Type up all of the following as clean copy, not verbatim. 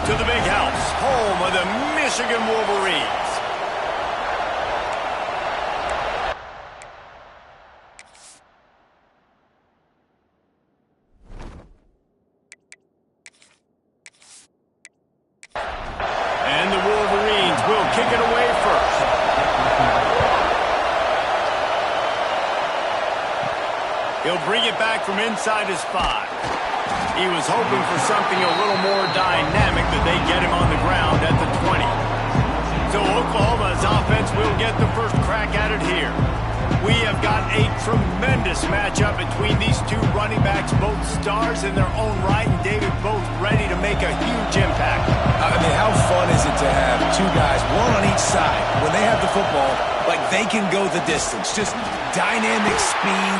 to the big house, home of the Michigan Wolverines. And the Wolverines will kick it away first. He'll bring it back from inside his 5. He was hoping for something a little more dynamic, but they get him on the ground at the 20. So Oklahoma's offense will get the first crack at it here. We have got a tremendous matchup between these two running backs, both stars in their own right, and David, both ready to make a huge impact. I mean, how fun is it to have two guys, one on each side, when they have the football, like they can go the distance. Just dynamic speed,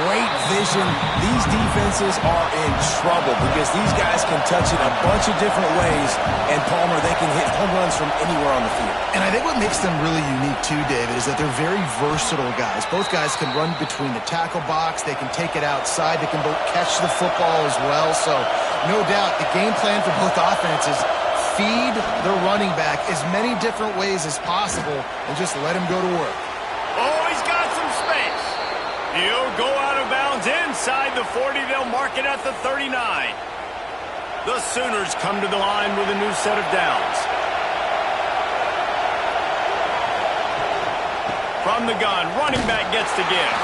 great vision. These defenses are in trouble because these guys can touch it a bunch of different ways, and Palmer, they can hit home runs from anywhere on the field. And I think what makes them really unique too, David, is that they're very versatile guys. Both guys can run between the tackle box. They can take it outside. They can both catch the football as well. So no doubt the game plan for both offenses, feed the running back as many different ways as possible and just let him go to work. Oh, he's got some space. He'll go out of bounds inside the 40. They'll mark it at the 39. The Sooners come to the line with a new set of downs. From the gun, running back gets to give.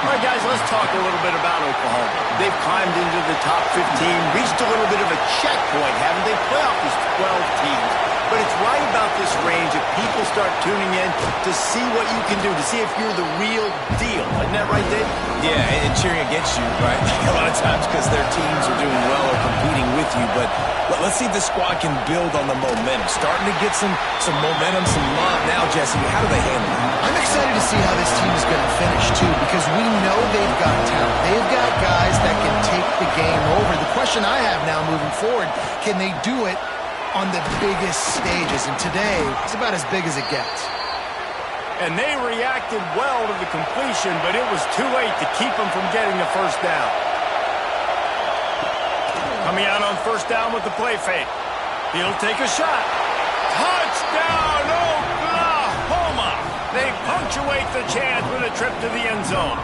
All right, guys, let's talk a little bit about Oklahoma. They've climbed into the top 15, reached a little bit of a checkpoint, haven't they? Playoff is 12 teams. But it's right about this range if people start tuning in to see what you can do, to see if you're the real deal. Isn't that right, Dave? Yeah, and cheering against you, right? A lot of times because their teams are doing well or competing with you. But let's see if the squad can build on the momentum. Starting to get some momentum, some love. Now, Jesse, how do they handle it? I'm excited to see how this team is going to finish, too, because we know they've got talent. They've got guys that can take the game over. The question I have now moving forward, can they do it on the biggest stages? And today, it's about as big as it gets. And they reacted well to the completion, but it was too late to keep them from getting the first down. Coming out on first down with the play fake. He'll take a shot. Touchdown, Oklahoma! They punctuate the chance with a trip to the end zone.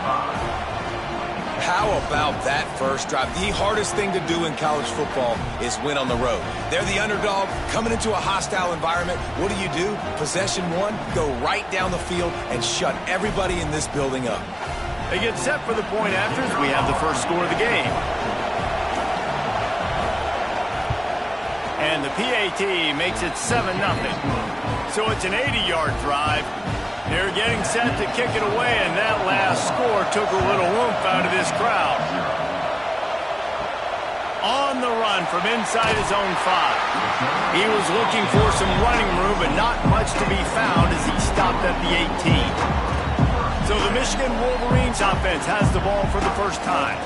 How about that first drive? The hardest thing to do in college football is win on the road. They're the underdog coming into a hostile environment. What do? Possession one, go right down the field and shut everybody in this building up. They get set for the point after as we have the first score of the game. And the PAT makes it 7-0. So it's an 80-yard drive. They're getting set to kick it away, and that last score took a little oomph out of this crowd. On the run from inside his own 5. He was looking for some running room, but not much to be found as he stopped at the 18. So the Michigan Wolverines offense has the ball for the first time.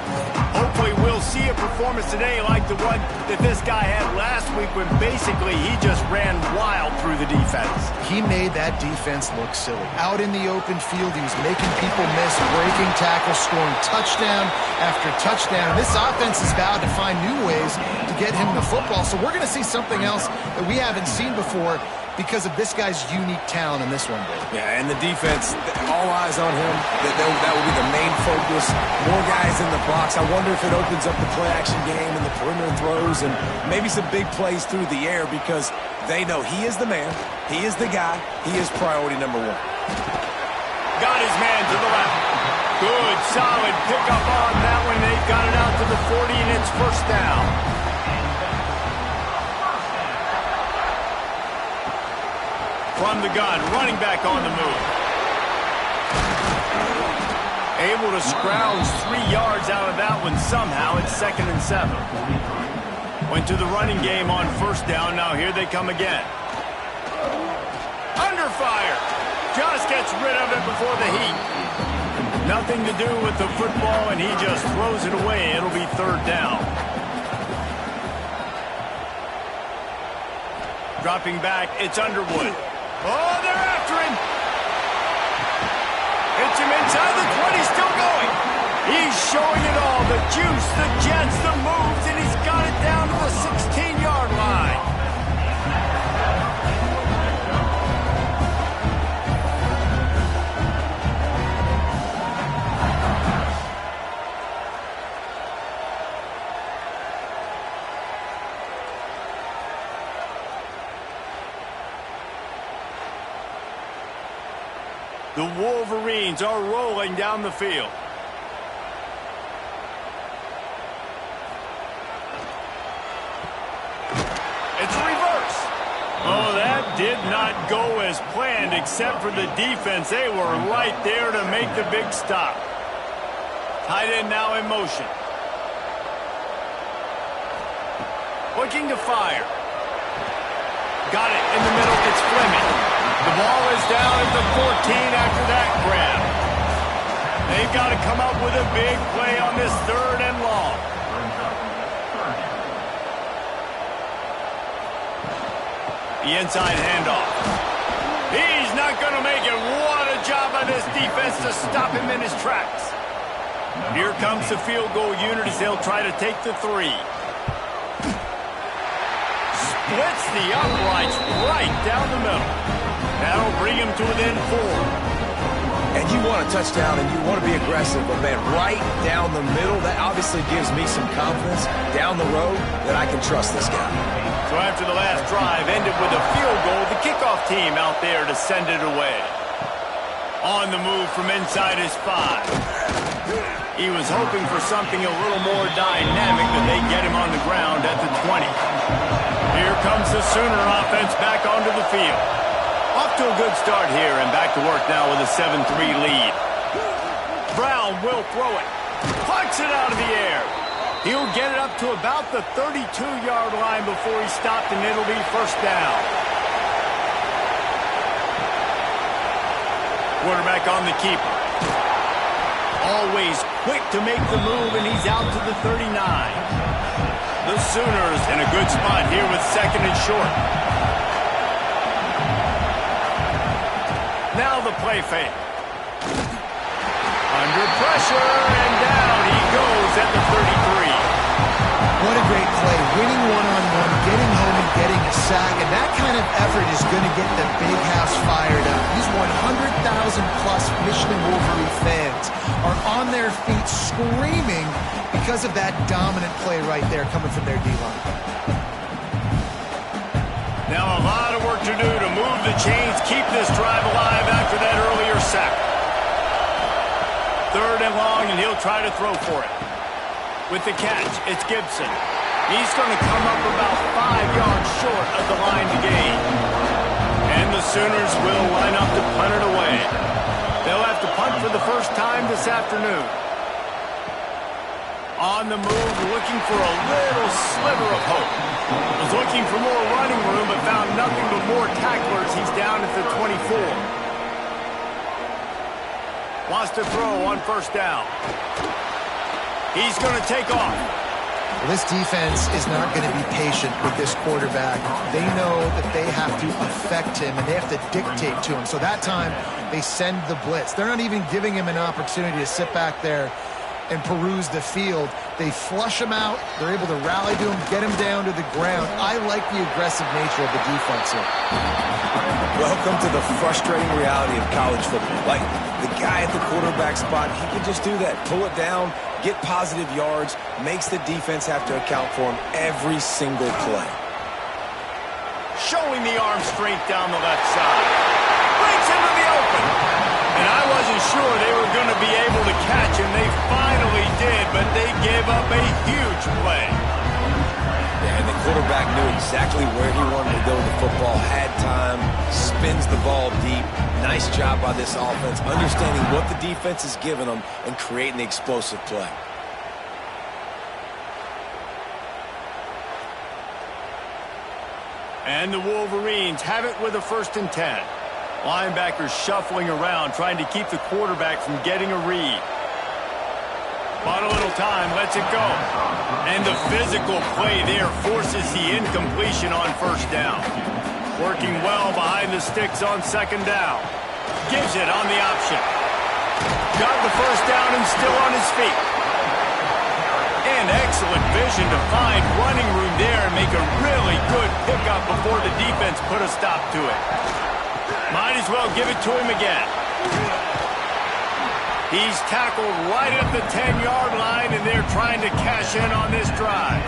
Hopefully we'll see a performance today like the one that this guy had last week when basically he just ran wild through the defense. He made that defense look silly. Out in the open field, he was making people miss, breaking tackles, scoring touchdown after touchdown. And this offense is vowed to find new ways to get him the football. So we're going to see something else that we haven't seen before because of this guy's unique talent in this one. Yeah, and the defense, all eyes on him. That will be the main focus. More guys in the box. I wonder if it opens up the play-action game and the perimeter throws and maybe some big plays through the air because they know he is the man, he is the guy, he is priority number 1. Got his man to the left. Good, solid pickup on that one. They've got it out to the 40, and it's first down. From the gun, running back on the move. Able to scrounge 3 yards out of that one somehow. It's 2nd and 7. Went to the running game on first down. Now here they come again. Under fire. Just gets rid of it before the heat. Nothing to do with the football, and he just throws it away. It'll be 3rd down. Dropping back, it's Underwood. Oh, they're after him. Hits him inside the 20, still going. He's showing it all, the juice, the jets, the moves, and he's got it down to the 16-yard line. The Wolverines are rolling down the field. It's a reverse. Oh, that did not go as planned, except for the defense. They were right there to make the big stop. Tight end now in motion. Looking to fire. Got it in the middle. It's Fleming. The ball is down at the 14 after that grab. They've got to come up with a big play on this 3rd and long. The inside handoff. He's not going to make it. What a job by this defense to stop him in his tracks. Here comes the field goal unit as they'll try to take the 3. Splits the uprights right down the middle. That'll bring him to within 4. And you want a touchdown and you want to be aggressive, but man, right down the middle, that obviously gives me some confidence down the road that I can trust this guy. So after the last drive ended with a field goal, the kickoff team out there to send it away. On the move from inside his 5. He was hoping for something a little more dynamic, but they get him on the ground at the 20. Here comes the Sooner offense back onto the field. Off to a good start here and back to work now with a 7-3 lead. Brown will throw it. Pucks it out of the air. He'll get it up to about the 32-yard line before he stopped, and it'll be first down. Quarterback on the keeper. Always quick to make the move, and he's out to the 39. The Sooners in a good spot here with 2nd and short. Now the play fake. Under pressure, and down he goes at the 33. What a great play. Winning one-on-one, getting home and getting a sack, and that kind of effort is going to get the big house fired up. These 100,000-plus Michigan Wolverine fans are on their feet screaming because of that dominant play right there coming from their D-line. Now a lot of work to do to move the chains, keep this drive alive after that earlier sack. 3rd and long, and he'll try to throw for it. With the catch, it's Gibson. He's going to come up about 5 yards short of the line to gain. And the Sooners will line up to punt it away. They'll have to punt for the first time this afternoon. On the move, looking for a little sliver of hope. Was looking for more running room, but found nothing but more tacklers. He's down at the 24. Wants to throw on first down. He's going to take off. Well, this defense is not going to be patient with this quarterback. They know that they have to affect him, and they have to dictate to him. So that time, they send the blitz. They're not even giving him an opportunity to sit back there and peruse the field. They flush him out. They're able to rally to him, get him down to the ground. I like the aggressive nature of the defense here. Welcome to the frustrating reality of college football. Like, the guy at the quarterback spot, he can just do that. Pull it down, get positive yards, makes the defense have to account for him every single play. Showing the arm strength down the left side. Breaks into the open. And I wasn't sure they were going to be able to catch him. They finally did, but they gave up a huge play. And the quarterback knew exactly where he wanted to go with the football, had time, spins the ball deep. Nice job by this offense, understanding what the defense is giving them and creating the explosive play. And the Wolverines have it with a 1st and 10. Linebackers shuffling around, trying to keep the quarterback from getting a read. Bought a little time, lets it go. And the physical play there forces the incompletion on first down. Working well behind the sticks on 2nd down. Gives it on the option. Got the first down and still on his feet. And excellent vision to find running room there and make a really good pickup before the defense put a stop to it. Might as well give it to him again. He's tackled right at the 10-yard line, and they're trying to cash in on this drive.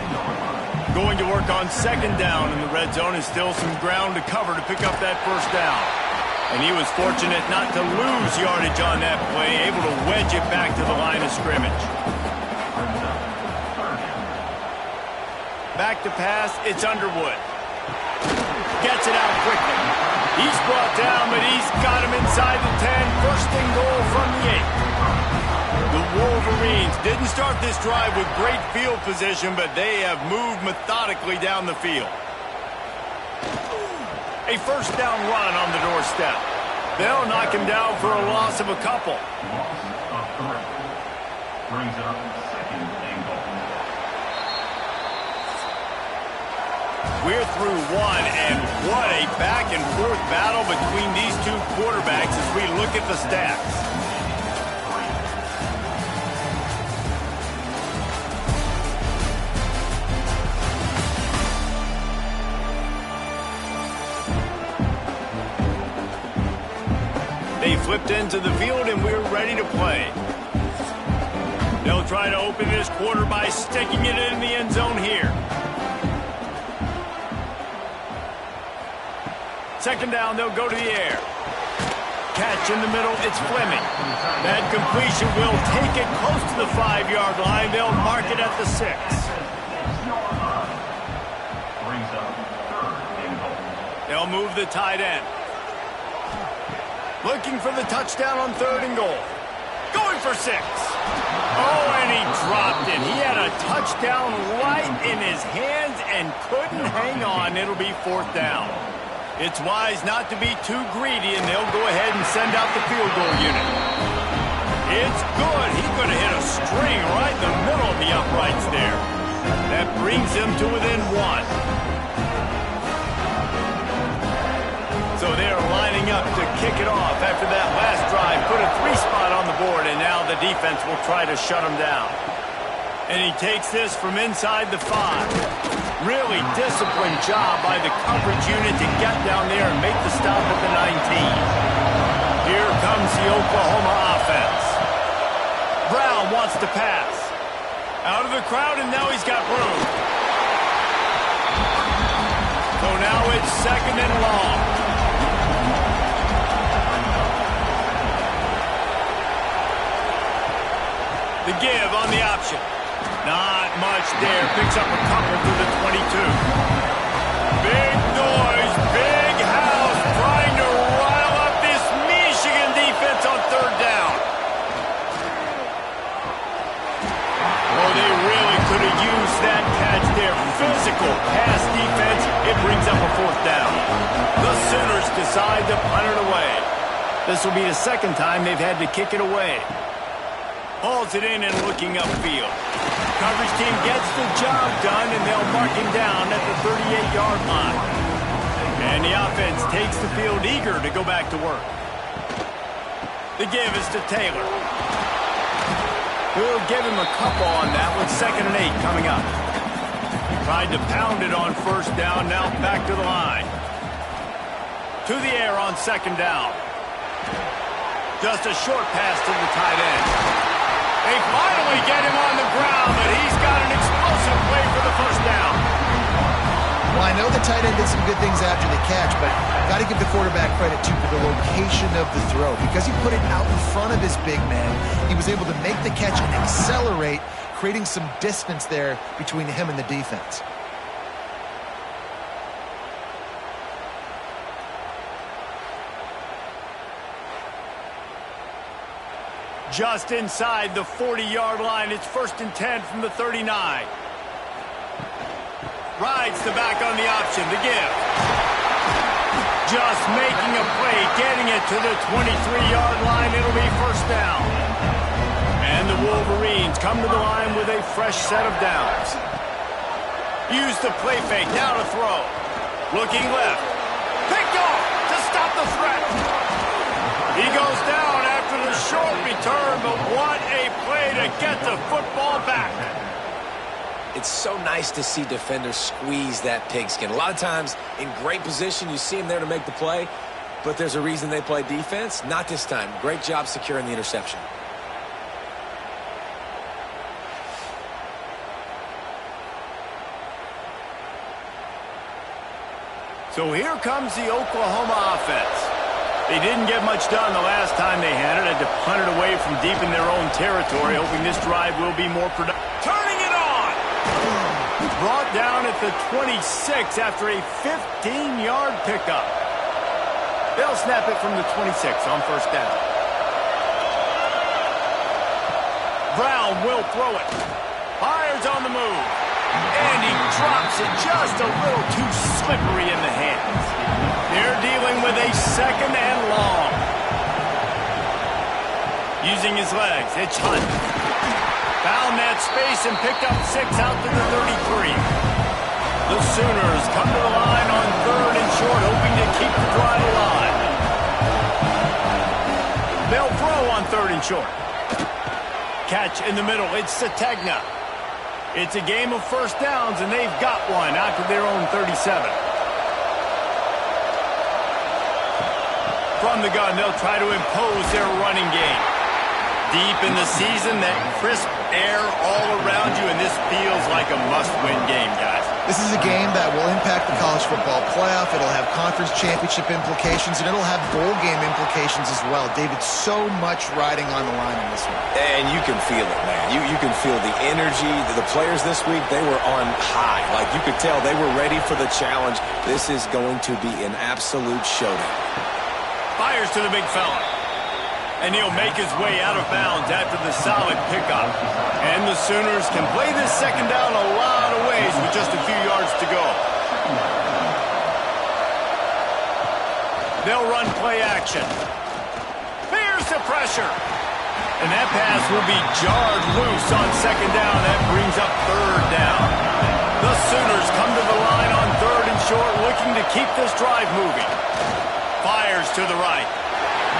Going to work on 2nd down in the red zone, and still some ground to cover to pick up that first down. And he was fortunate not to lose yardage on that play, able to wedge it back to the line of scrimmage. Back to pass, it's Underwood. Gets it out quickly. He's brought down, but he's got him inside the 10. First and goal from the 8. The Wolverines didn't start this drive with great field position, but they have moved methodically down the field. A first down run on the doorstep. They'll knock him down for a loss of a couple. Brings up second and goal. We're through one, and what a back-and-forth battle between these two quarterbacks as we look at the stats. They flipped into the field, and we're ready to play. They'll try to open this quarter by sticking it in the end zone here. Second down, they'll go to the air. Catch in the middle, it's Fleming. That completion will take it close to the 5-yard line. They'll mark it at the 6. They'll move the tight end. Looking for the touchdown on 3rd and goal. Going for 6. Oh, and he dropped it. He had a touchdown right in his hands and couldn't hang on. It'll be 4th down. It's wise not to be too greedy, and they'll go ahead and send out the field goal unit. It's good. He's going to hit a string right in the middle of the uprights there. That brings him to within 1. So they're lining up to kick it off after that last drive. Put a 3-spot on the board, and now the defense will try to shut him down. And he takes this from inside the 5. Really disciplined job by the coverage unit to get down there and make the stop at the 19. Here comes the Oklahoma offense. Brown wants to pass. Out of the crowd, and now he's got room. So now it's 2nd and long. The give on the option. Not much there. Picks up a couple to the 22. Big noise, big house, trying to rile up this Michigan defense on 3rd down. Oh, they really could have used that catch there. Physical pass defense. It brings up a 4th down. The Sooners decide to punt it away. This will be the 2nd time they've had to kick it away. Hauls it in and looking upfield. Coverage team gets the job done, and they'll mark him down at the 38-yard line. And the offense takes the field eager to go back to work. The give is to Taylor. We'll give him a couple on that with 2nd and 8 coming up. Tried to pound it on 1st down, now back to the line. To the air on 2nd down. Just a short pass to the tight end. They finally get him on the ground, but he's got an explosive play for the 1st down. Well, I know the tight end did some good things after the catch, but got to give the quarterback credit, too, for the location of the throw. Because he put it out in front of his big man, he was able to make the catch and accelerate, creating some distance there between him and the defense. Just inside the 40-yard line. It's 1st and 10 from the 39. Rides the back on the option. The give. Just making a play, getting it to the 23-yard line. It'll be 1st down. And the Wolverines come to the line with a fresh set of downs. Use the play fake. Now to throw. Looking left. Picked off to stop the threat. He goes down after the short return, but what a play to get the football back. It's so nice to see defenders squeeze that pigskin. A lot of times in great position, you see them there to make the play, but there's a reason they play defense. Not this time. Great job securing the interception. So here comes the Oklahoma offense. They didn't get much done the last time they had it. Had to punt it away from deep in their own territory, hoping this drive will be more productive. Turning it on! Brought down at the 26 after a 15-yard pickup. They'll snap it from the 26 on first down. Brown will throw it. Fires on the move. And he drops it just a little too slippery in the hands. They're dealing with a second and long. Using his legs, it's Hunt. Found that space and picked up 6 out to the 33. The Sooners come to the line on third and short, hoping to keep the drive alive. They'll throw on third and short. Catch in the middle, it's Sategna. It's a game of first downs, and they've got one out to their own 37. From the gun, they'll try to impose their running game. Deep in the season, that crisp air all around you, and this feels like a must-win game, guys. This is a game that will impact the college football playoff. It'll have conference championship implications, and it'll have bowl game implications as well. David, so much riding on the line in this one. And you can feel it, man. You can feel the energy. The players this week, they were on high. Like, you could tell they were ready for the challenge. This is going to be an absolute showdown. Fires to the big fella. And he'll make his way out of bounds after the solid pickup. And the Sooners can play this second down a lot of ways with just a few yards to go. They'll run play action. There's the pressure. And that pass will be jarred loose on second down. That brings up third down. The Sooners come to the line on third and short, looking to keep this drive moving. Fires to the right.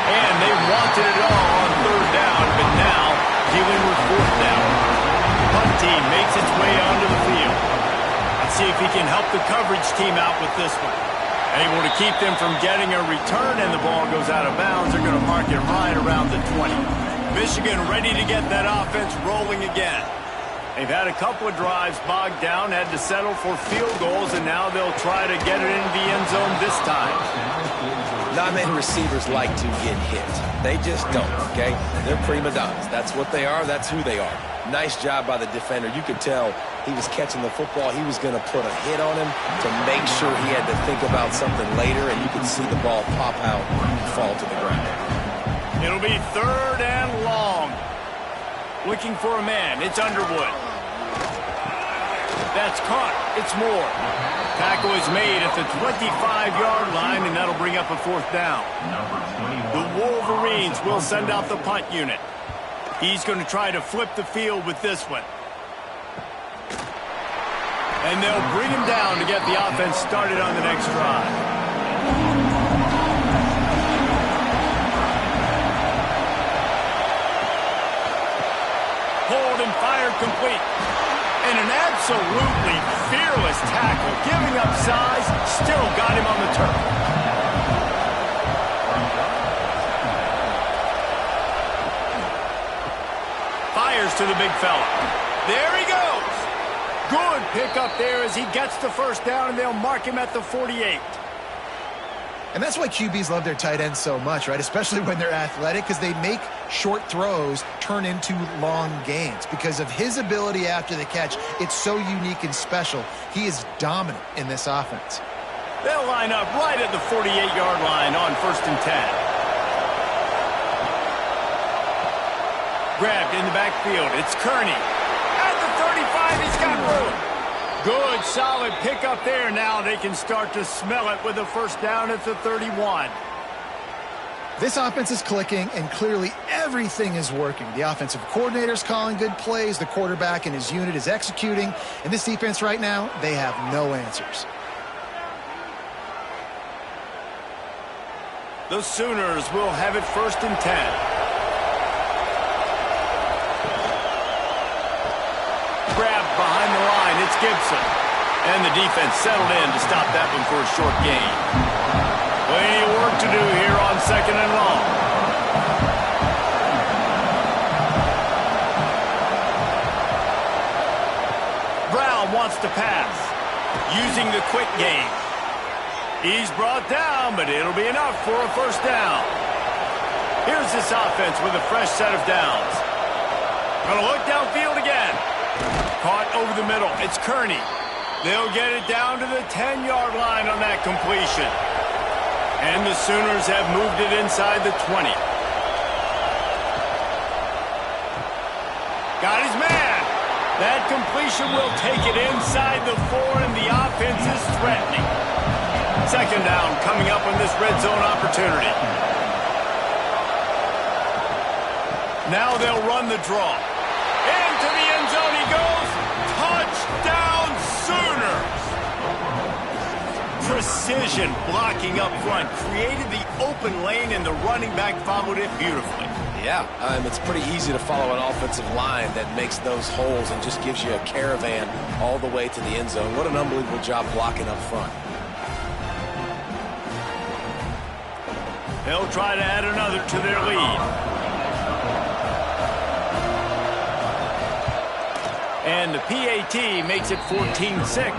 And they wanted it all on third down, but now dealing with fourth down. Punt team makes its way onto the field. Let's see if he can help the coverage team out with this one. Able to keep them from getting a return, and the ball goes out of bounds. They're going to mark it right around the 20. Michigan ready to get that offense rolling again. They've had a couple of drives bogged down, had to settle for field goals, and now they'll try to get it into the end zone this time. Not many receivers like to get hit. They just don't, okay? They're prima donnas. That's what they are. That's who they are. Nice job by the defender. You could tell he was catching the football. He was going to put a hit on him to make sure he had to think about something later, and you could see the ball pop out and fall to the ground. It'll be third and long. Looking for a man. It's Underwood. That's caught. It's Moore. Tackle is made at the 25-yard line, and that'll bring up a fourth down. The Wolverines will send out the punt unit. He's going to try to flip the field with this one. And they'll bring him down to get the offense started on the next drive. Hold and fire complete. And an absolutely fearless tackle, giving up size, still got him on the turf. Fires to the big fella. There he goes. Good pickup there as he gets the first down, and they'll mark him at the 48. And that's why QBs love their tight ends so much, right? Especially when they're athletic, because they make short throws turn into long gains. Because of his ability after the catch, it's so unique and special. He is dominant in this offense. They'll line up right at the 48-yard line on 1st and 10. Grabbed in the backfield. It's Kearney. At the 35, he's got room. Good, solid pickup there. Now they can start to smell it with a first down at the 31. This offense is clicking, and clearly everything is working. The offensive coordinator's calling good plays. The quarterback and his unit is executing. And this defense right now, they have no answers. The Sooners will have it 1st and 10. Grabbed behind the line, it's Gibson. And the defense settled in to stop that one for a short gain. Plenty of work to do here on 2nd and long. Brown wants to pass. Using the quick game. He's brought down, but it'll be enough for a first down. Here's this offense with a fresh set of downs. Gonna look downfield again. Caught over the middle. It's Kearney. They'll get it down to the 10-yard line on that completion. And the Sooners have moved it inside the 20. Got his man. That completion will take it inside the 4, and the offense is threatening. Second down coming up on this red zone opportunity. Now they'll run the draw. Into the end zone he goes. Touchdown Sooners! Precision blocking up front created the open lane, and the running back followed it beautifully. Yeah, it's pretty easy to follow an offensive line that makes those holes and just gives you a caravan all the way to the end zone. What an unbelievable job blocking up front. They'll try to add another to their lead. And the PAT makes it 14-6.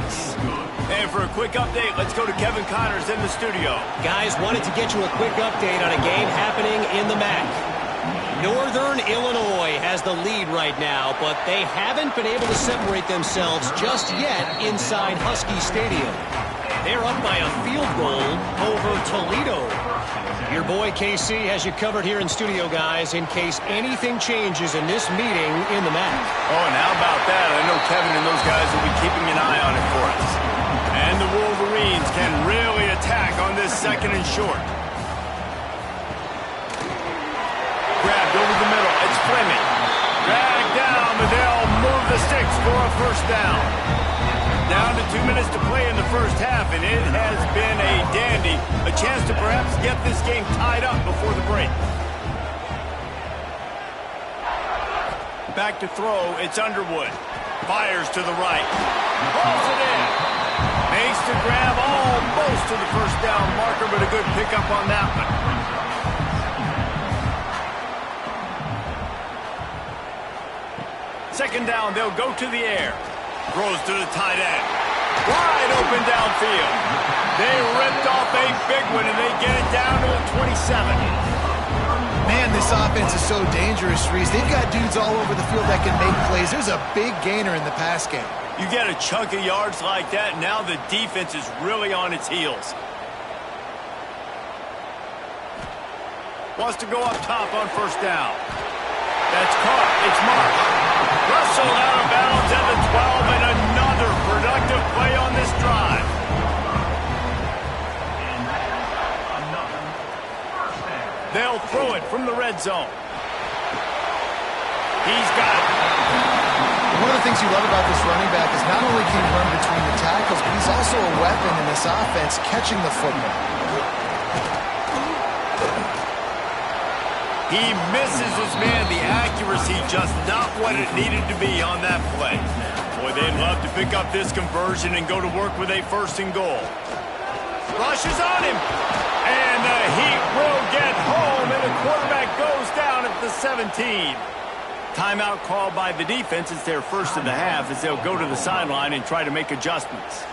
And for a quick update, let's go to Kevin Connors in the studio. Guys, wanted to get you a quick update on a game happening in the MAC. Northern Illinois has the lead right now, but they haven't been able to separate themselves just yet inside Husky Stadium. They're up by a field goal over Toledo. Your boy KC has you covered here in studio, guys, in case anything changes in this meeting in the MAC. Oh, and how about that? I know Kevin and those guys will be keeping an eye on it for us. And the Wolverines can really attack on this second and short. Grabbed over the middle. It's Fleming. Dragged down, but they'll move the sticks for a first down. Down to 2 minutes to play in the first half, and it has been a dandy. A chance to perhaps get this game tied up before the break. Back to throw, it's Underwood. Fires to the right. Pulls it in. Makes the grab almost to the first down marker, but a good pickup on that one. Second down, they'll go to the air. Throws to the tight end. Wide open downfield. They ripped off a big one, and they get it down to the 27. Man, this offense is so dangerous, Reese. They've got dudes all over the field that can make plays. There's a big gainer in the pass game. You get a chunk of yards like that, now the defense is really on its heels. Wants to go up top on first down. That's caught. It's Marsh. Rustled out of bounds at the 12, and another productive play on this drive. They'll throw it from the red zone. He's got it. One of the things you love about this running back is not only can he run between the tackles, but he's also a weapon in this offense catching the football. He misses his man. The accuracy just not what it needed to be on that play. Boy, they'd love to pick up this conversion and go to work with a first and goal. Rushes on him. And the Heat will get home, and the quarterback goes down at the 17. Timeout called by the defense. It's their first of the half as they'll go to the sideline and try to make adjustments.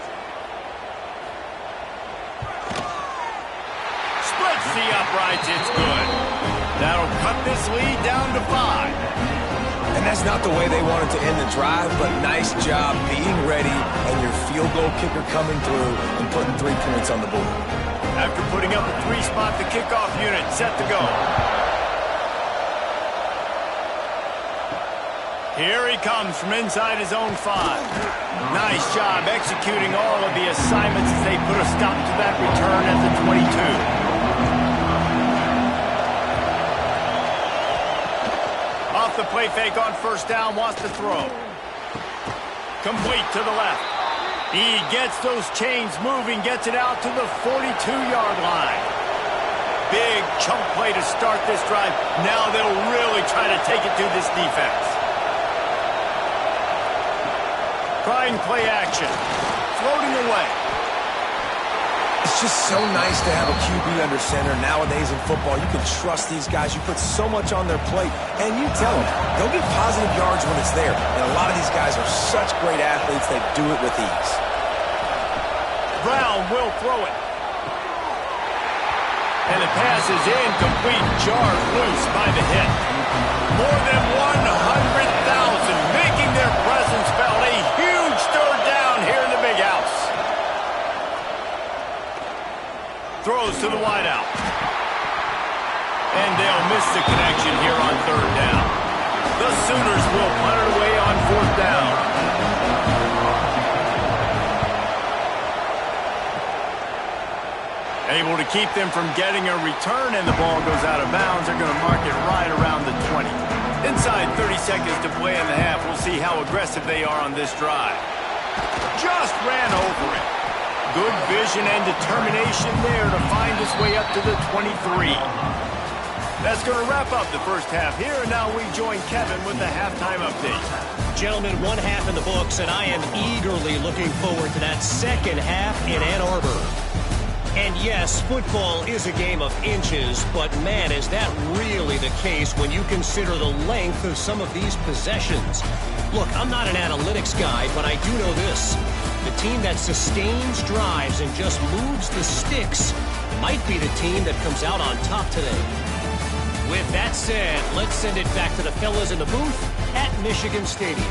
Splits the uprights. It's good. That'll cut this lead down to 5. And that's not the way they wanted to end the drive, but nice job being ready and your field goal kicker coming through and putting 3 points on the board. After putting up a 3-spot, the kickoff unit set to go. Here he comes from inside his own 5. Nice job executing all of the assignments as they put a stop to that return at the 22. Off the play fake on first down, wants to throw. Complete to the left. He gets those chains moving, gets it out to the 42-yard line. Big chunk play to start this drive. Now they'll really try to take it to this defense. Trying play action. Floating away. It's just so nice to have a QB under center. Nowadays in football, you can trust these guys. You put so much on their plate, and you tell them, go get positive yards when it's there. And a lot of these guys are such great athletes, they do it with ease. Brown will throw it. And the pass is incomplete, jarred loose by the hit. More than 100,000 making their presence felt. A huge third down here in the big house. Throws to the wideout. And they'll miss the connection here on third down. The Sooners will punt it away on fourth down. Able to keep them from getting a return, and the ball goes out of bounds. They're going to mark it right around the 20. Inside 30 seconds to play in the half. We'll see how aggressive they are on this drive. Just ran over it. Good vision and determination there to find his way up to the 23. That's going to wrap up the first half here, and now we join Kevin with the halftime update. Gentlemen, one half in the books, and I am eagerly looking forward to that second half in Ann Arbor. And yes, football is a game of inches, but man, is that really the case when you consider the length of some of these possessions. Look, I'm not an analytics guy, but I do know this. The team that sustains drives and just moves the sticks might be the team that comes out on top today. With that said, let's send it back to the fellas in the booth at Michigan Stadium.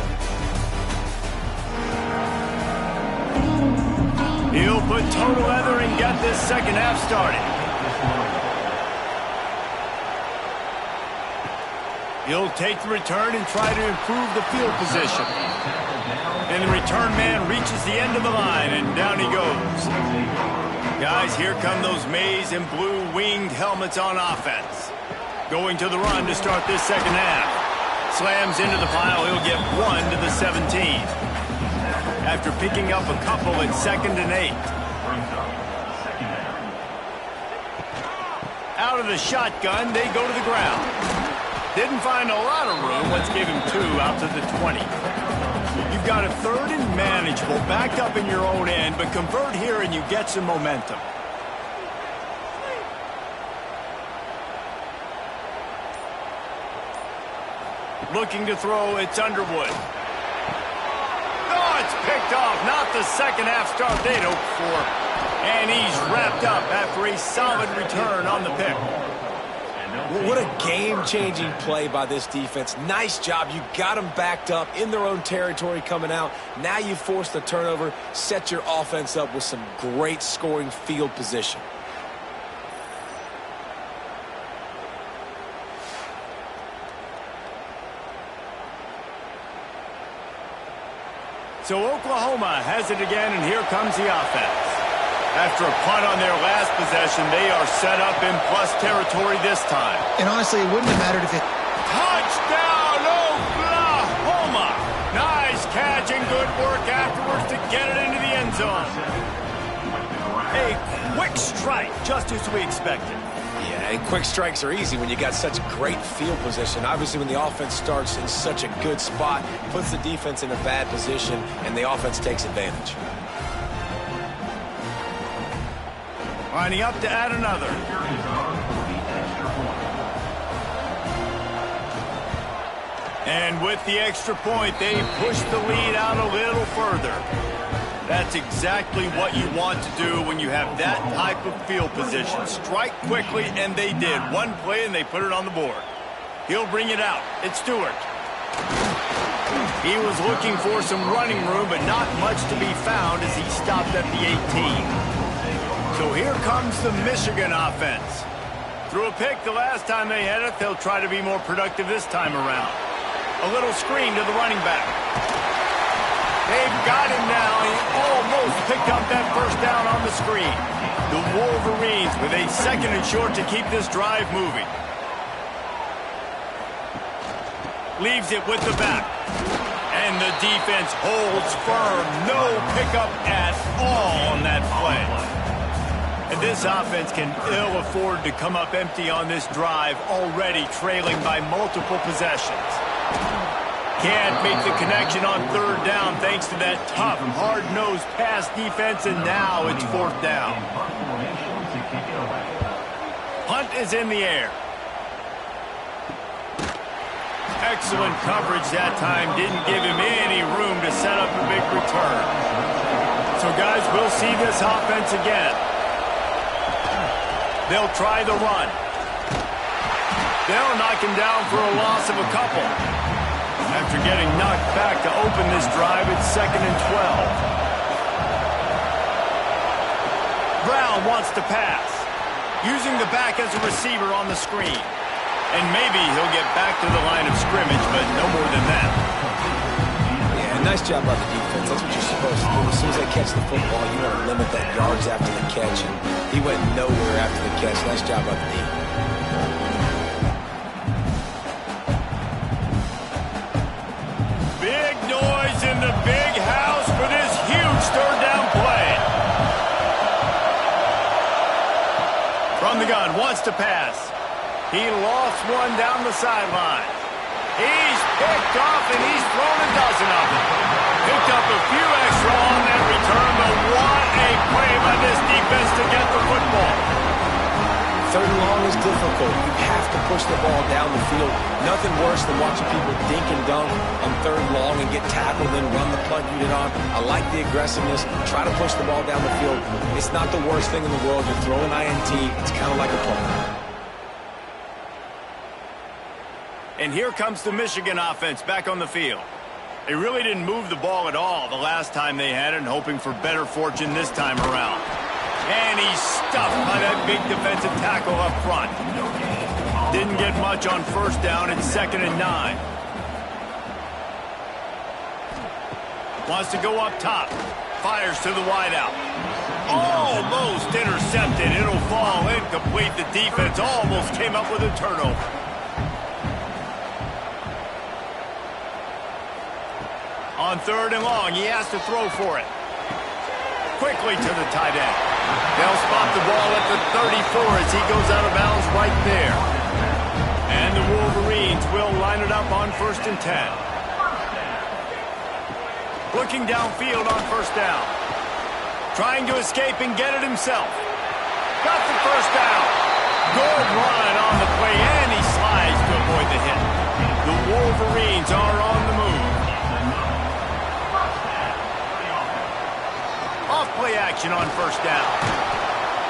He'll put total leather and get this second half started. He'll take the return and try to improve the field position. And the return man reaches the end of the line, and down he goes. Guys, here come those maize and blue winged helmets on offense. Going to the run to start this second half. Slams into the pile. He'll get 1 to the 17. After picking up a couple at 2nd and 8. Out of the shotgun, they go to the ground. Didn't find a lot of room. Let's give him 2 out to the 20. You've got a 3rd and manageable, backed up in your own end, but convert here and you get some momentum. Looking to throw, it's Underwood. It's picked off, not the second half start they'd hoped for. And he's wrapped up after a solid return on the pick. What a game-changing play by this defense. Nice job. You got them backed up in their own territory coming out. Now you force the turnover, set your offense up with some great scoring field position. So Oklahoma has it again, and here comes the offense. After a punt on their last possession, they are set up in plus territory this time. And honestly, it wouldn't have mattered if it... Touchdown, Oklahoma! Nice catch and good work afterwards to get it into the end zone. A quick strike, just as we expected. Yeah, and quick strikes are easy when you got such great field position. Obviously, when the offense starts in such a good spot, puts the defense in a bad position, and the offense takes advantage. Lining up to add another. And with the extra point, they push the lead out a little further. That's exactly what you want to do when you have that type of field position. Strike quickly, and they did. One play, and they put it on the board. He'll bring it out. It's Stewart. He was looking for some running room, but not much to be found as he stopped at the 18. So here comes the Michigan offense. Threw a pick the last time they had it. They'll try to be more productive this time around. A little screen to the running back. They've got him now. He almost picked up that first down on the screen. The Wolverines with a 2nd and short to keep this drive moving. Leaves it with the back. And the defense holds firm. No pickup at all on that play. And this offense can ill afford to come up empty on this drive, already trailing by multiple possessions. Can't make the connection on 3rd down thanks to that tough, hard-nosed pass defense, and now it's 4th down. Punt is in the air. Excellent coverage that time. Didn't give him any room to set up a big return. So, guys, we'll see this offense again. They'll try the run. They'll knock him down for a loss of a couple. After getting knocked back to open this drive, it's 2nd and 12. Brown wants to pass, using the back as a receiver on the screen. And maybe he'll get back to the line of scrimmage, but no more than that. Yeah, nice job by the defense. That's what you're supposed to do. As soon as they catch the football, you want to limit that yards after the catch. And he went nowhere after the catch. Nice job by the defense. Big noise in the big house for this huge third down play. From the gun, wants to pass. He lost one down the sideline. He's picked off, and he's thrown a dozen of them. Picked up a few extra on that return, but what a play by this defense to get the football. 3rd and long is difficult. You have to push the ball down the field. Nothing worse than watching people dink and dunk on 3rd and long and get tackled and run the punt unit on. I like the aggressiveness. Try to push the ball down the field. It's not the worst thing in the world. You're throwing INT. It's kind of like a punt. And here comes the Michigan offense back on the field. They really didn't move the ball at all the last time they had it, hoping for better fortune this time around. And he's stuffed by that big defensive tackle up front. Didn't get much on 1st down. It's 2nd and 9. Wants to go up top. Fires to the wideout. Almost intercepted. It'll fall incomplete. The defense almost came up with a turnover. On 3rd and long, he has to throw for it. Quickly to the tight end. They'll spot the ball at the 34 as he goes out of bounds right there. And the Wolverines will line it up on 1st and 10. Looking downfield on 1st down. Trying to escape and get it himself. Got the 1st down. Good run on the play, and he slides to avoid the hit. The Wolverines are on the move. Off-play action on 1st down.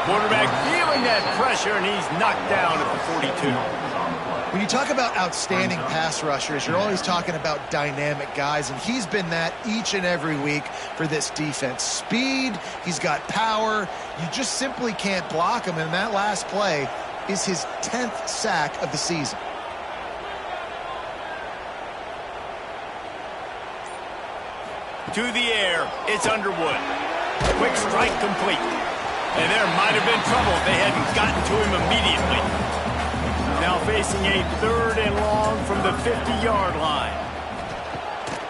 Quarterback feeling that pressure, and he's knocked down at the 42. When you talk about outstanding pass rushers, you're always talking about dynamic guys, and he's been that each and every week for this defense. Speed, he's got power. You just simply can't block him, and that last play is his 10th sack of the season. To the air, it's Underwood. Quick strike complete. And there might have been trouble if they hadn't gotten to him immediately. Now facing a 3rd and long from the 50-yard line.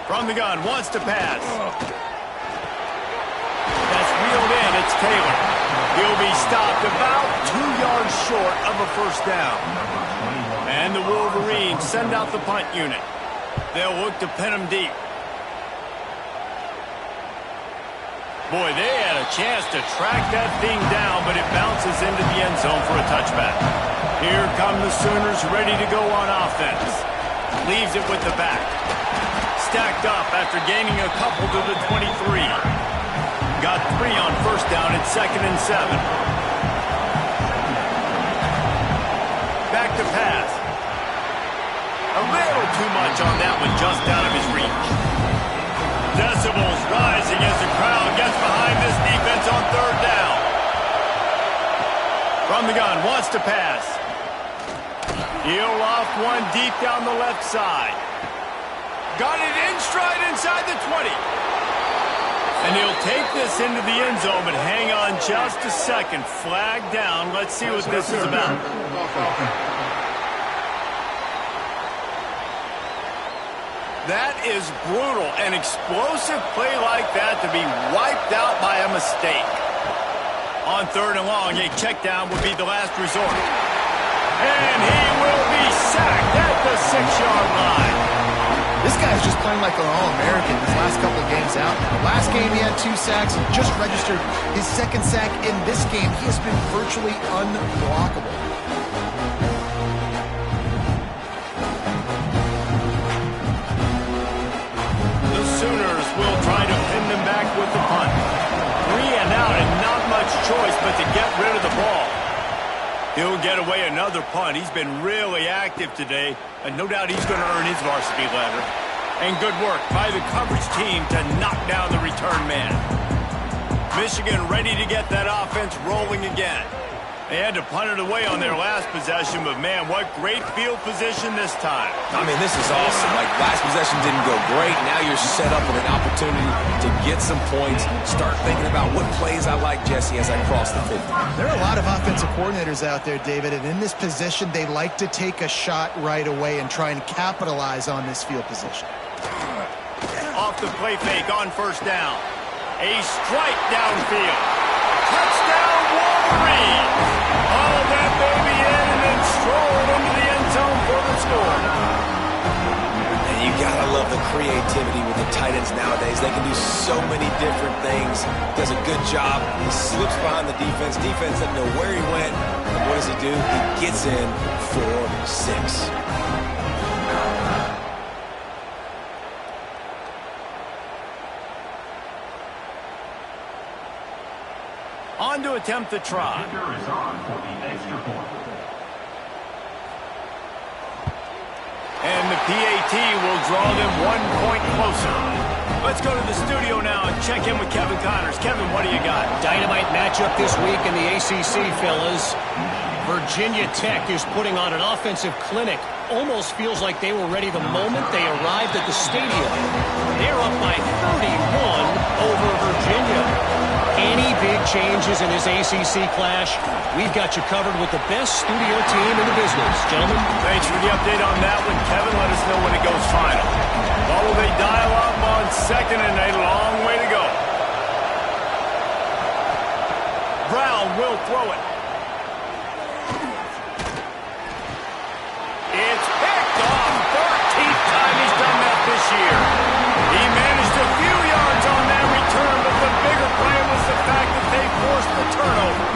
From the gun, wants to pass. That's wheeled in, it's Taylor. He'll be stopped about 2 yards short of a 1st down. And the Wolverines send out the punt unit. They'll look to pin him deep. Boy, they had a chance to track that thing down, but it bounces into the end zone for a touchback. Here come the Sooners ready to go on offense. Leaves it with the back. Stacked up after gaining a couple to the 23. Got 3 on 1st down at 2nd and 7. Back to pass. A little too much on that one, just out of his reach. Decibels rising as the crowd gets behind this defense on 3rd down. From the gun, wants to pass. He'll off one deep down the left side. Got it in stride inside the 20. And he'll take this into the end zone, but hang on just a second. Flag down. Let's see what this is about. That is brutal. An explosive play like that to be wiped out by a mistake. On 3rd and long, a check down would be the last resort. And he will be sacked at the 6-yard line. This guy's just playing like an All-American his last couple of games out. The last game he had 2 sacks. He just registered his 2nd sack in this game. He has been virtually unblockable. Sooners will try to pin them back with the punt. 3 and out and not much choice but to get rid of the ball. He'll get away another punt. He's been really active today, and no doubt he's going to earn his varsity letter. And good work by the coverage team to knock down the return man. Michigan ready to get that offense rolling again. They had to punt it away on their last possession, but man, what great field position this time. I mean, this is awesome. Like, last possession didn't go great. Now you're set up with an opportunity to get some points. Start thinking about what plays I like, Jesse, as I cross the 50. There are a lot of offensive coordinators out there, David, and in this position, they like to take a shot right away and try and capitalize on this field position. Off the play fake on first down. A strike downfield. Touchdown, Wolverine! Hauled that baby in and then strolled into the end zone for the score. And you gotta love the creativity with the tight ends nowadays. They can do so many different things. Does a good job. He slips behind the defense. Defense doesn't know where he went. And what does he do? He gets in for 6. On to attempt the try. Kicker is on for the extra point. And the PAT will draw them 1 point closer. Let's go to the studio now and check in with Kevin Connors. Kevin, what do you got? Dynamite matchup this week in the ACC, fellas. Virginia Tech is putting on an offensive clinic. Almost feels like they were ready the moment they arrived at the stadium. They're up by 31 over Virginia. Any big changes in this ACC clash, we've got you covered with the best studio team in the business. Gentlemen. Thanks for the update on that one, Kevin. Let us know when it goes final. What will they dial up on second and a long way to go? Brown will throw it. It's picked off. 13th time he's done that this year. He managed a few yards on that return, but the bigger play was the fact that they forced the turnover.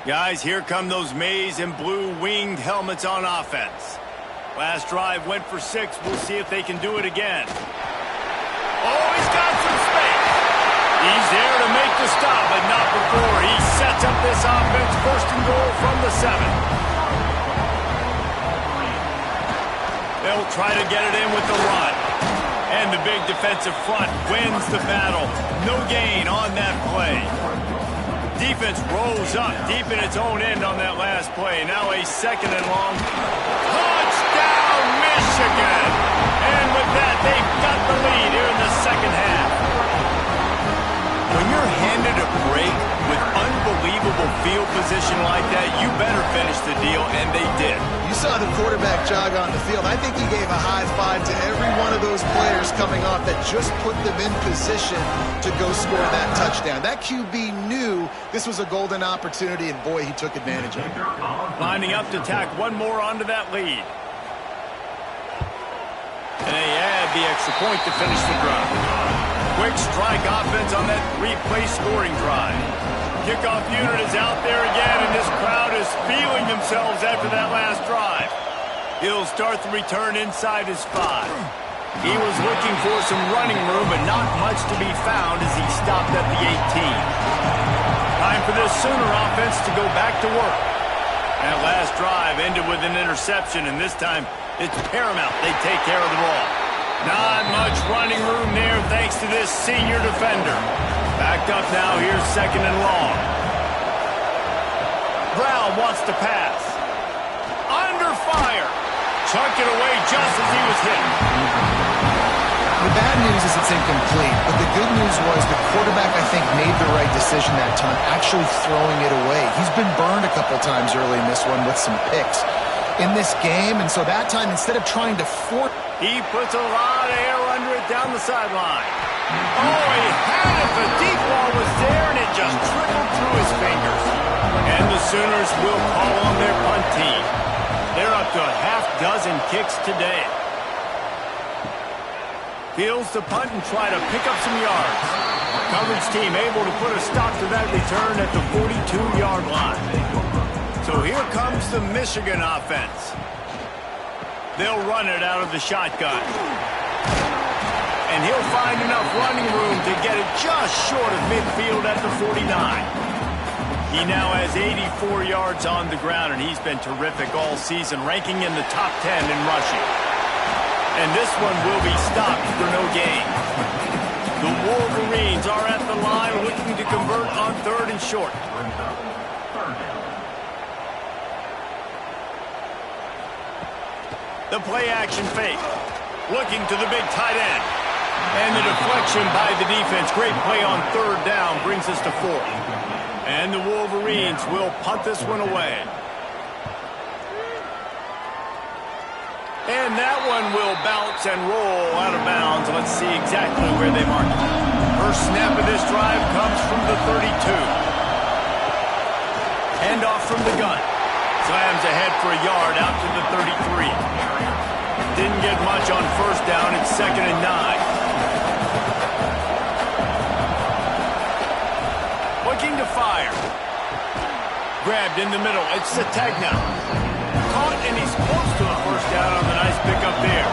Guys, here come those maize and blue winged helmets on offense. Last drive went for 6. We'll see if they can do it again. Oh, he's got some space. He's there to make the stop, but not before. He sets up this offense first and goal from the 7. They'll try to get it in with the run. And the big defensive front wins the battle. No gain on that play. Defense rolls up deep in its own end on that last play. Now a second and long. Touchdown, Michigan! And with that, they've got the lead here in the second half. When you're handed a break with unbelievable field position like that, you better finish the deal, and they did. You saw the quarterback jog on the field. I think he gave a high five to every one of those players coming off that just put them in position to go score that touchdown. That QB knew this was a golden opportunity, and boy, he took advantage of it. Lining up to tack one more onto that lead. And they add the extra point to finish the drive. Quick strike offense on that 3-play scoring drive. Kickoff unit is out there again, and this crowd is feeling themselves after that last drive. He'll start the return inside his 5. He was looking for some running room, but not much to be found as he stopped at the 18. Time for this Sooner offense to go back to work. That last drive ended with an interception, and this time it's paramount they take care of the ball. Not much running room there thanks to this senior defender. Backed up now, here's second and long. Brown wants to pass. Under fire. Chucked it away just as he was hit. The bad news is it's incomplete, but the good news was the quarterback, I think, made the right decision that time, actually throwing it away. He's been burned a couple times early in this one with some picks in this game, and so that time, instead of trying to force... He puts a lot of air under it down the sideline. Oh, he had it. The deep ball was there, and it just trickled through his fingers. And the Sooners will call on their punt team. They're up to a half-dozen kicks today. Fields the punt and try to pick up some yards. Coverage team able to put a stop to that return at the 42-yard line. So here comes the Michigan offense. They'll run it out of the shotgun. And he'll find enough running room to get it just short of midfield at the 49. He now has 84 yards on the ground, and he's been terrific all season, ranking in the top 10 in rushing. And this one will be stopped for no gain. The Wolverines are at the line looking to convert on 3rd and short. The play action fake. Looking to the big tight end. And the deflection by the defense. Great play on 3rd down brings us to 4th. And the Wolverines will punt this one away. And that one will bounce and roll out of bounds. Let's see exactly where they mark it. First snap of this drive comes from the 32. Handoff from the gun. Slams ahead for a yard out to the 33. Didn't get much on 1st down. It's 2nd and 9. Looking to fire. Grabbed in the middle. It's Sategna. Caught, and he's close to a 1st down on the nice pickup there.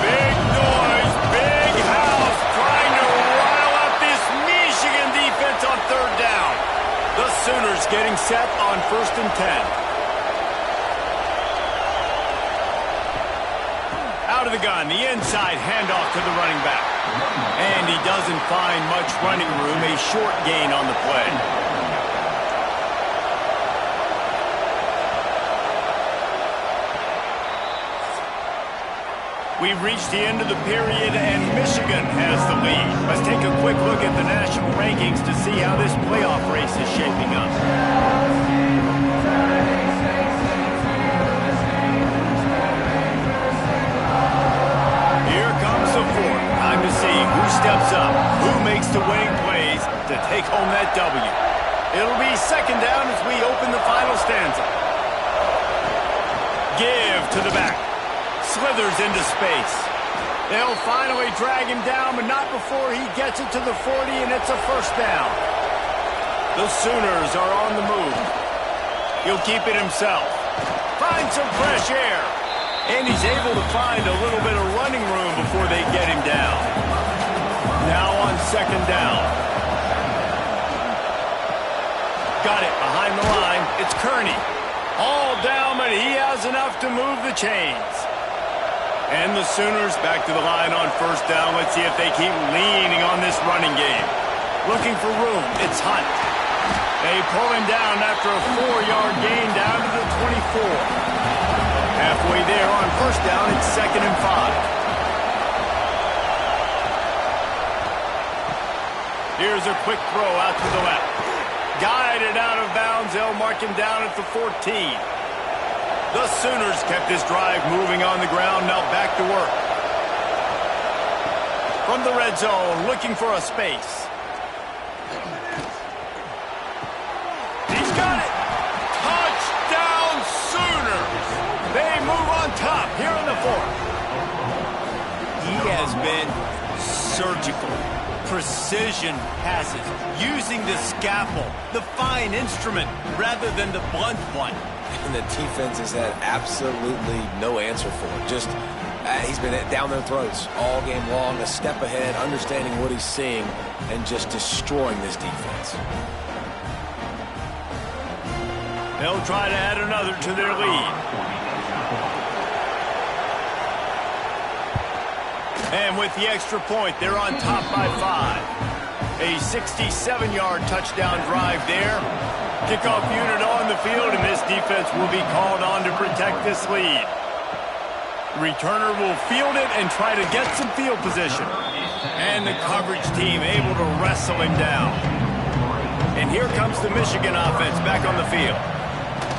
Big noise, big house, trying to rile up this Michigan defense on 3rd down. The Sooners getting set on 1st and 10. Out of the gun, the inside handoff to the running back. And he doesn't find much running room, a short gain on the play. We've reached the end of the period, and Michigan has the lead. Let's take a quick look at the national rankings to see how this playoff race is shaping up. Here comes the 4th. Time to see who steps up, who makes the winning plays to take home that W. It'll be 2nd down as we open the final stanza. Give to the back. Slithers into space. They'll finally drag him down, but not before he gets it to the 40, and it's a 1st down. The Sooners are on the move. He'll keep it himself. Find some fresh air. And he's able to find a little bit of running room before they get him down. Now on 2nd down. Got it behind the line. It's Kearney. All down, but he has enough to move the chains. And the Sooners back to the line on 1st down. Let's see if they keep leaning on this running game. Looking for room. It's Hunt. They pull him down after a 4-yard gain down to the 24. Halfway there on 1st down, it's 2nd and 5. Here's a quick throw out to the left. Guided out of bounds. They'll mark him down at the 14. The Sooners kept this drive moving on the ground. Now back to work. From the red zone, looking for a space. He's got it. Touchdown Sooners. They move on top here in the 4th. He has been surgical. Precision passes, using the scalpel, the fine instrument, rather than the blunt one. And the defense has had absolutely no answer for it. Just, he's been down their throats all game long, a step ahead, understanding what he's seeing, and just destroying this defense. They'll try to add another to their lead. And with the extra point, they're on top by 5. A 67-yard touchdown drive there. Kickoff unit on the field, and this defense will be called on to protect this lead. Returner will field it and try to get some field position. And the coverage team able to wrestle him down. And here comes the Michigan offense back on the field.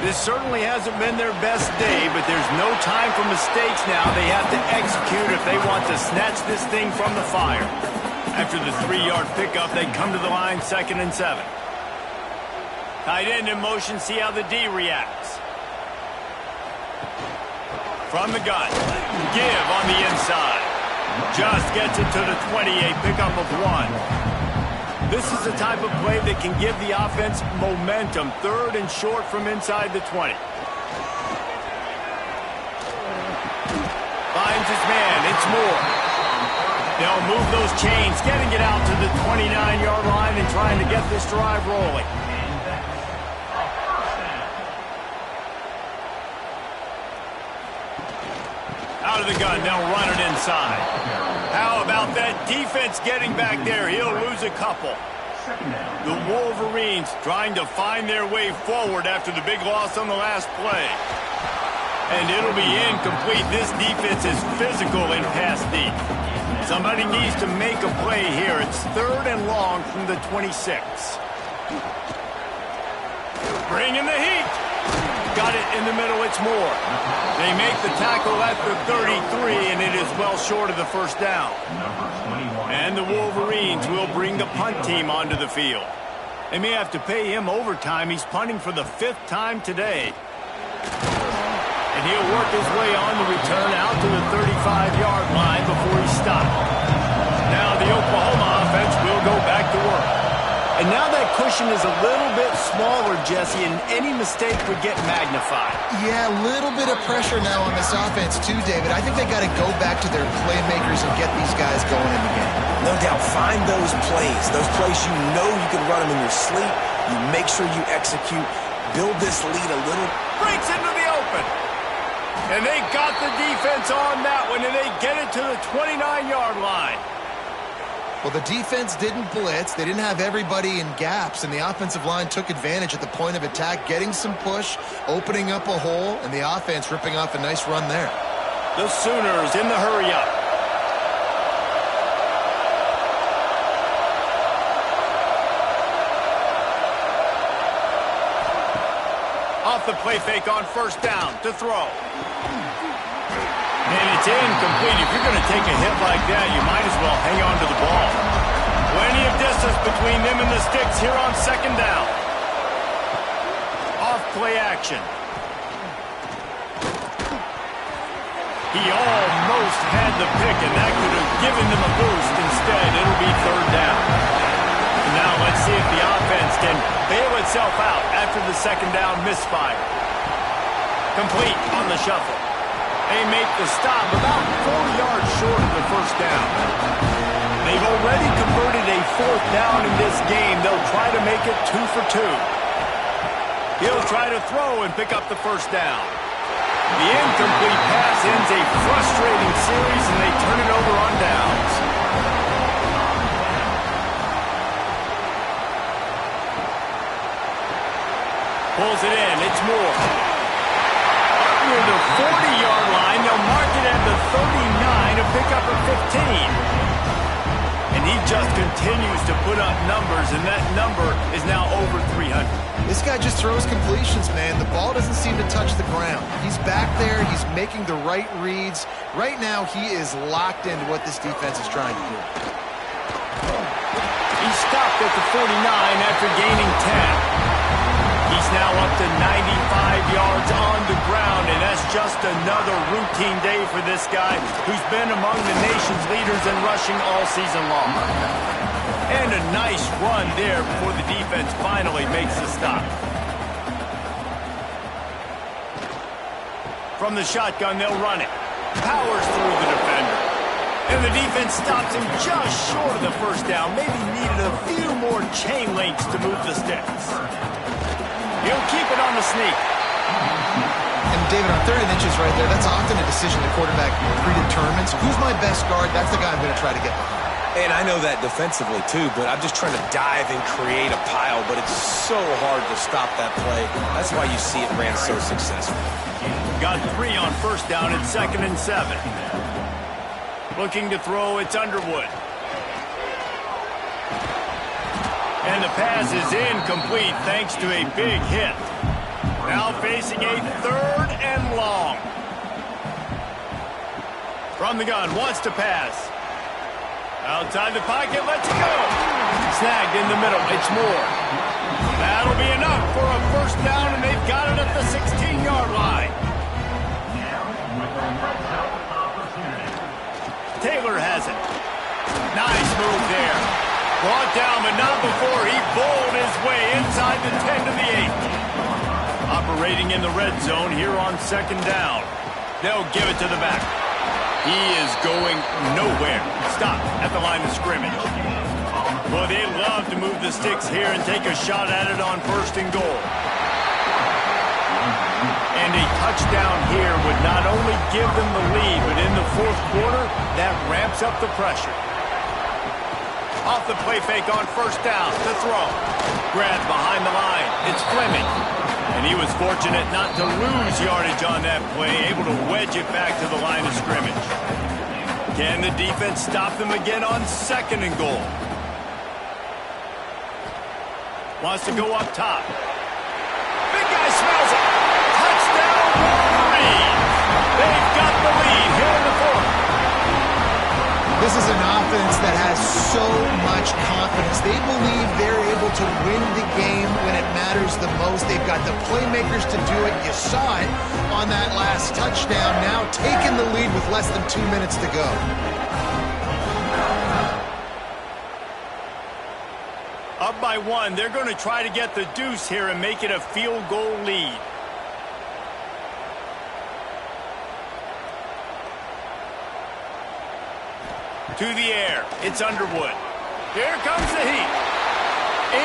This certainly hasn't been their best day, but there's no time for mistakes now. They have to execute if they want to snatch this thing from the fire. After the 3-yard pickup, they come to the line 2nd and 7. Tight end in motion, see how the D reacts. From the gun, give on the inside. Just gets it to the 20, a pickup of 1. This is the type of play that can give the offense momentum. 3rd and short from inside the 20. Finds his man. It's Moore. They'll move those chains, getting it out to the 29-yard line and trying to get this drive rolling. Out of the gun, they'll run it inside. How about that defense getting back there? He'll lose a couple. The Wolverines trying to find their way forward after the big loss on the last play. And it'll be incomplete. This defense is physical in pass deep. Somebody needs to make a play here. It's 3rd and long from the 26. Bringing the heat. Got it in the middle. It's Moore. They make the tackle at the 33, and it is well short of the first down. And the Wolverines will bring the punt team onto the field. They may have to pay him overtime. He's punting for the 5th time today. And he'll work his way on the return out to the 35-yard line before he stopped. Now the Oklahoma offense will go back to work. And now that cushion is a little bit smaller, Jesse, and any mistake would get magnified. Yeah, a little bit of pressure now on this offense too, David. I think they got to go back to their playmakers and get these guys going in the game. No doubt. Find those plays you know you can run them in your sleep. You make sure you execute. Build this lead a little. Breaks into the open. And they got the defense on that one, and they get it to the 29-yard line. Well, the defense didn't blitz. They didn't have everybody in gaps, and the offensive line took advantage at the point of attack, getting some push, opening up a hole, and the offense ripping off a nice run there. The Sooners in the hurry-up. Off the play fake on 1st down to throw. And it's incomplete. If you're going to take a hit like that, you might as well hang on to the ball. Plenty of distance between them and the sticks here on 2nd down. Off play action. He almost had the pick, and that could have given them a boost. Instead, it'll be 3rd down. Now let's see if the offense can bail itself out after the 2nd down misfire. Complete on the shuffle. They make the stop about 4 yards short of the 1st down. They've already converted a 4th down in this game. They'll try to make it 2 for 2. He'll try to throw and pick up the 1st down. The incomplete pass ends a frustrating series, and they turn it over on downs. Pulls it in. It's Moore. Near the 40-yard line, they'll mark it at the 39, a pickup of 15. And he just continues to put up numbers, and that number is now over 300. This guy just throws completions, man. The ball doesn't seem to touch the ground. He's back there. He's making the right reads. Right now, he is locked into what this defense is trying to do. He stopped at the 49 after gaining 10. He's now up to 95 yards on the ground, and that's just another routine day for this guy who's been among the nation's leaders in rushing all season long. And a nice run there before the defense finally makes the stop. From the shotgun, they'll run it. Powers through the defender. And the defense stops him just short of the 1st down. Maybe needed a few more chain links to move the sticks. He'll keep it on the sneak. And David, on 3rd and inches right there, that's often a decision the quarterback predetermines. Who's my best guard? That's the guy I'm going to try to get behind. And I know that defensively, too, but I'm just trying to dive and create a pile, but it's so hard to stop that play. That's why you see it ran so successful. Got 3 on 1st down at 2nd and 7. Looking to throw, it's Underwood. And the pass is incomplete thanks to a big hit. Now facing a 3rd and long. From the gun, wants to pass. Outside the pocket, lets it go. Snagged in the middle, it's Moore. That'll be enough for a 1st down, and they've got it at the 16-yard line. Taylor has it. Nice move there. Brought down, but not before he bowled his way inside the 10 to the 8. Operating in the red zone here on second down. They'll give it to the back. He is going nowhere. Stop at the line of scrimmage. Well, they love to move the sticks here and take a shot at it on first and goal. And a touchdown here would not only give them the lead, but in the fourth quarter, that ramps up the pressure. Off the play fake on first down, the throw. Grab behind the line, it's Fleming. And he was fortunate not to lose yardage on that play, able to wedge it back to the line of scrimmage. Can the defense stop them again on second and goal? Wants to go up top. Big guy smells it. Touchdown, Wolverines. They've got the lead here in the fourth. This is an offense that has so much confidence. They believe they're able to win the game when it matters the most. They've got the playmakers to do it. You saw it on that last touchdown. Now taking the lead with less than 2 minutes to go. Up by one, they're going to try to get the deuce here and make it a field goal lead. To the air, it's Underwood. Here comes the heat.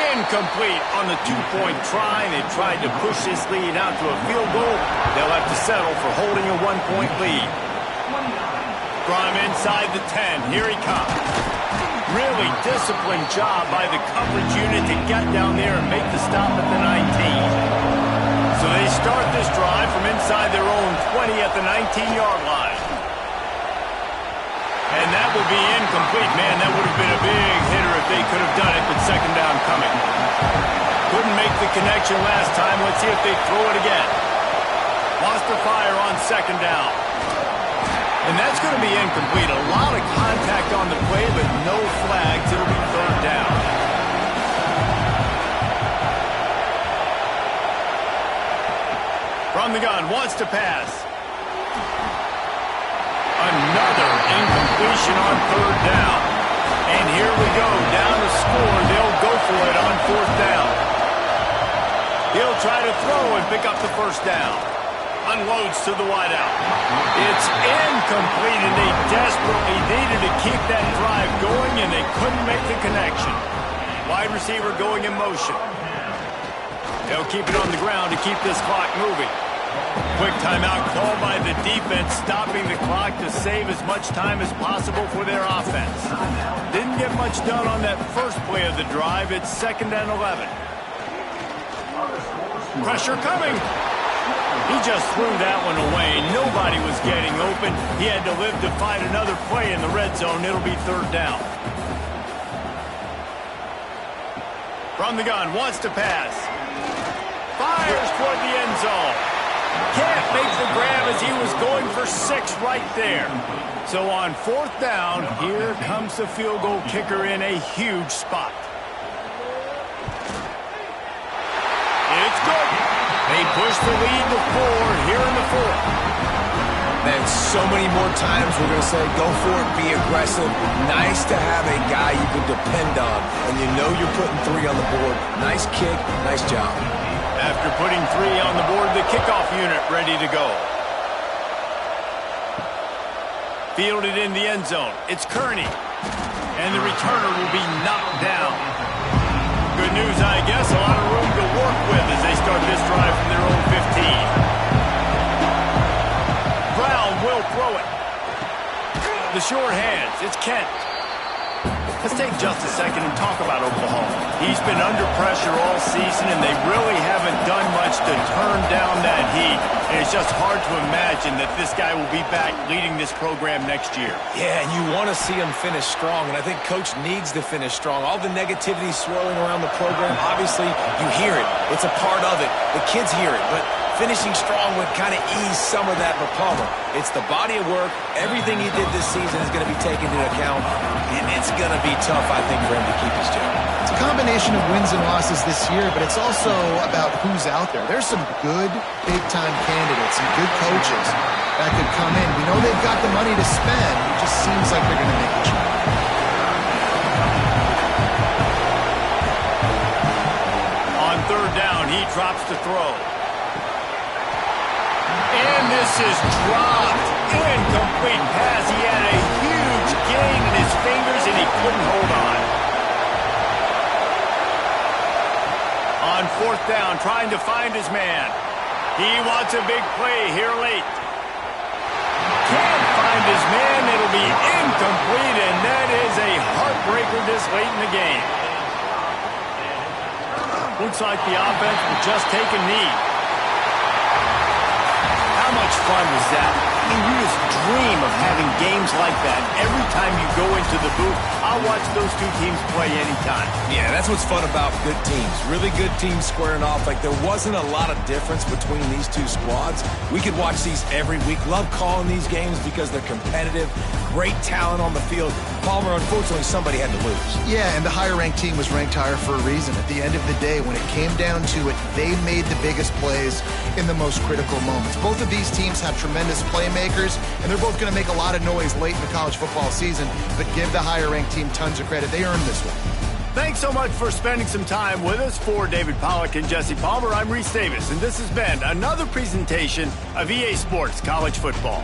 Incomplete on the two-point try. They tried to push this lead out to a field goal. They'll have to settle for holding a one-point lead. From inside the 10, here he comes. Really disciplined job by the coverage unit to get down there and make the stop at the 19. So they start this drive from inside their own 20 at the 19-yard line. And that will be incomplete. Man, that would have been a big hitter if they could have done it, but second down coming. Couldn't make the connection last time. Let's see if they throw it again. Wants to fire on second down. And that's going to be incomplete. A lot of contact on the play, but no flags. It'll be third down. From the gun, wants to pass. Another incompletion on third down. And here we go, down to score. They'll go for it on fourth down. He'll try to throw and pick up the first down. Unloads to the wideout. It's incomplete, and they desperately needed to keep that drive going, and they couldn't make the connection. Wide receiver going in motion. They'll keep it on the ground to keep this clock moving. Quick timeout called by the defense, stopping the clock to save as much time as possible for their offense. Didn't get much done on that first play of the drive. It's 2nd and 11. Pressure coming. He just threw that one away. Nobody was getting open. He had to live to find another play in the red zone. It'll be third down. From the gun, wants to pass. Fires toward the end zone. Can't make the grab as he was going for 6 right there. So on fourth down, here comes the field goal kicker in a huge spot. It's good. They push the lead to 4 here in the fourth. Man, so many more times we're going to say, go for it, be aggressive. Nice to have a guy you can depend on, and you know you're putting 3 on the board. Nice kick, nice job. After putting 3 on the board, the kickoff unit ready to go. Fielded in the end zone. It's Kearney. And the returner will be knocked down. Good news, I guess. A lot of room to work with as they start this drive from their own 15. Brown will throw it. The short hands. It's Kent. Let's take just a second and talk about Oklahoma. He's been under pressure all season, and they really haven't done much to turn down that heat. And it's just hard to imagine that this guy will be back leading this program next year. Yeah, and you want to see him finish strong, and I think Coach needs to finish strong. All the negativity swirling around the program, obviously, you hear it. It's a part of it. The kids hear it, but finishing strong would kind of ease some of that for Palmer. It's the body of work. Everything he did this season is going to be taken into account, and it's going to be tough, I think, for him to keep his job. It's a combination of wins and losses this year, but it's also about who's out there. There's some good big-time candidates, some good coaches that could come in. We know they've got the money to spend. It just seems like they're going to make a change. third down, he drops to throw. And this is dropped. Incomplete pass. He had a huge gain in his fingers, and he couldn't hold on. On fourth down, trying to find his man. He wants a big play here late. Can't find his man. It'll be incomplete, and that is a heartbreaker this late in the game. Looks like the offense will just take a knee. How much fun was that? I mean, you just dream of having games like that. Every time you go into the booth, I'll watch those two teams play anytime. Yeah, that's what's fun about good teams. Really good teams squaring off. Like, there wasn't a lot of difference between these two squads. We could watch these every week. Love calling these games because they're competitive. Great talent on the field. Palmer, unfortunately, somebody had to lose. Yeah, and the higher-ranked team was ranked higher for a reason. At the end of the day, when it came down to it, they made the biggest plays in the most critical moments. Both of these teams have tremendous playmakers, and they're both going to make a lot of noise late in the college football season, but give the higher-ranked team tons of credit. They earned this one. Thanks so much for spending some time with us. For David Pollack and Jesse Palmer, I'm Reese Davis, and this has been another presentation of EA Sports College Football.